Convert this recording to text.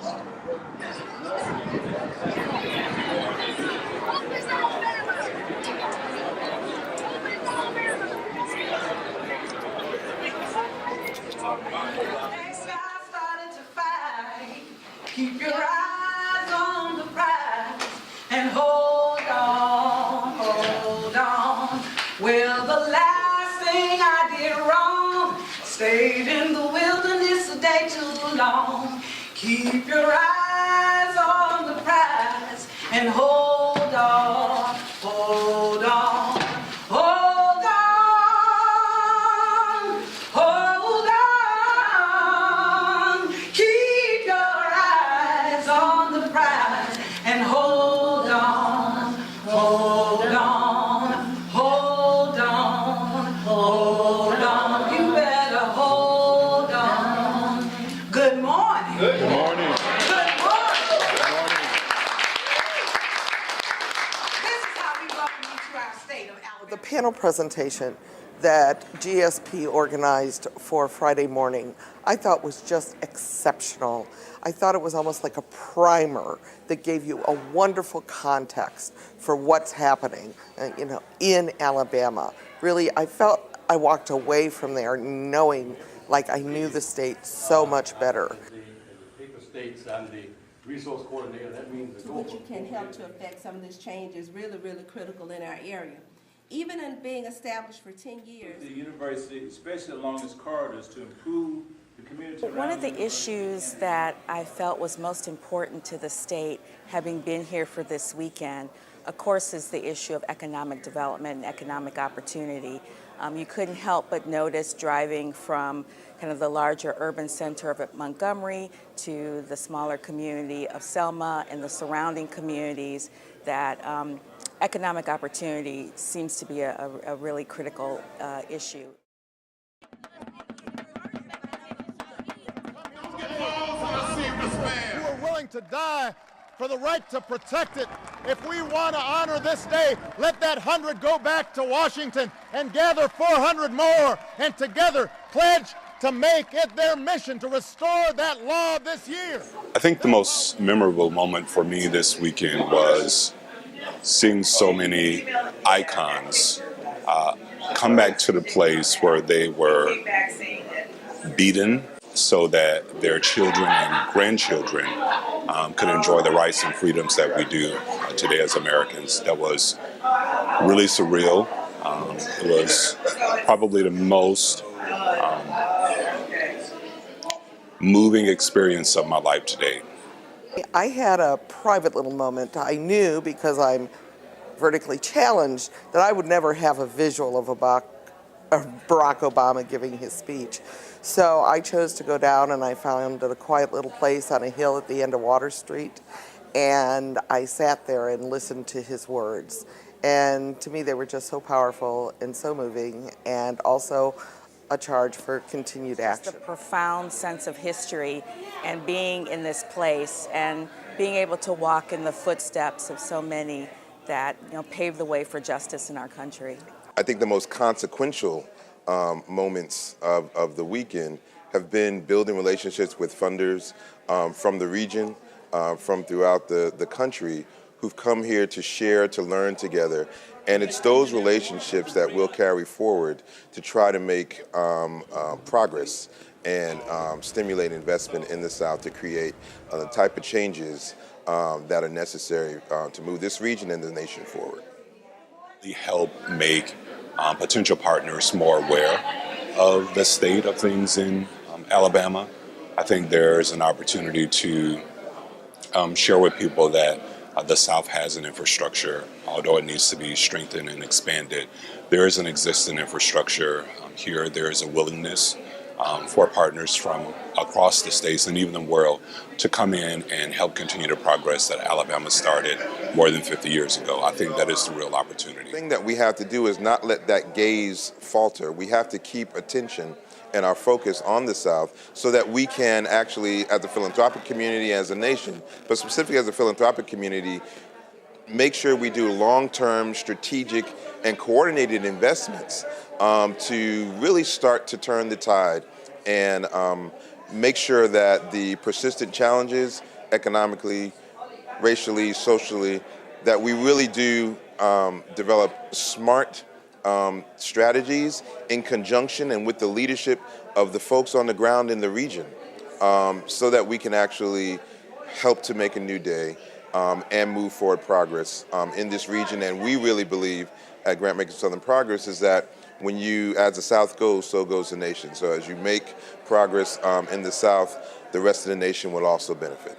Keep your eyes on the prize and hold on, hold on. Well, the last thing I did wrong, stayed in the wilderness a day too long. Keep your eyes on the prize and hold on, hold on, hold on, hold on. Keep your eyes on the prize and hold on, hold on, hold on, hold on. You better hold on. Good morning. Good morning. Good morning. This is how we welcome you to our state of Alabama. The panel presentation that GSP organized for Friday morning, I thought was just exceptional. I thought it was almost like a primer that gave you a wonderful context for what's happening, in Alabama. Really, I felt I walked away from there knowing like I knew the state so much better. The paper states I'm the resource coordinator. That means the What you can help to affect some of this change is really, really critical in our area. Even in being established for 10 years. The university, especially along its corridors, to improve the community. One of the issues that I felt was most important to the state, having been here for this weekend, of course, is the issue of economic development and economic opportunity. You couldn't help but notice driving from kind of the larger urban center of Montgomery to the smaller community of Selma and the surrounding communities that economic opportunity seems to be a really critical issue. Who are willing to die for the right to protect it. If we want to honor this day, let that 100 go back to Washington and gather 400 more, and together pledge to make it their mission to restore that law this year. I think the most memorable moment for me this weekend was seeing so many icons come back to the place where they were beaten so that their children and grandchildren could enjoy the rights and freedoms that we do today as Americans. That was really surreal. It was probably the most moving experience of my life today. I had a private little moment. I knew, because I'm vertically challenged, that I would never have a visual of Barack Obama giving his speech. So I chose to go down, and I found a quiet little place on a hill at the end of Water Street, and I sat there and listened to his words. And to me, they were just so powerful and so moving, and also a charge for continued action. Just a profound sense of history and being in this place and being able to walk in the footsteps of so many that paved the way for justice in our country. I think the most consequential moments of the weekend have been building relationships with funders from the region, from throughout the country, who've come here to share, to learn together. And it's those relationships that we'll carry forward to try to make progress and stimulate investment in the South to create the type of changes that are necessary to move this region and the nation forward. We help make potential partners more aware of the state of things in Alabama. I think there's an opportunity to share with people that the South has an infrastructure, although it needs to be strengthened and expanded. There is an existing infrastructure here. There is a willingness for partners from across the states and even the world to come in and help continue the progress that Alabama started more than 50 years ago. I think that is the real opportunity. The thing that we have to do is not let that gaze falter. We have to keep attention and our focus on the South so that we can actually, as a philanthropic community, as a nation, but specifically as a philanthropic community, make sure we do long-term, strategic, and coordinated investments to really start to turn the tide and make sure that the persistent challenges economically, racially, socially, that we really do develop smart strategies in conjunction and with the leadership of the folks on the ground in the region, so that we can actually help to make a new day and move forward progress in this region. And we really believe at Grantmakers Southern Progress is that when you, as the South goes, so goes the nation. So as you make progress in the South, the rest of the nation will also benefit.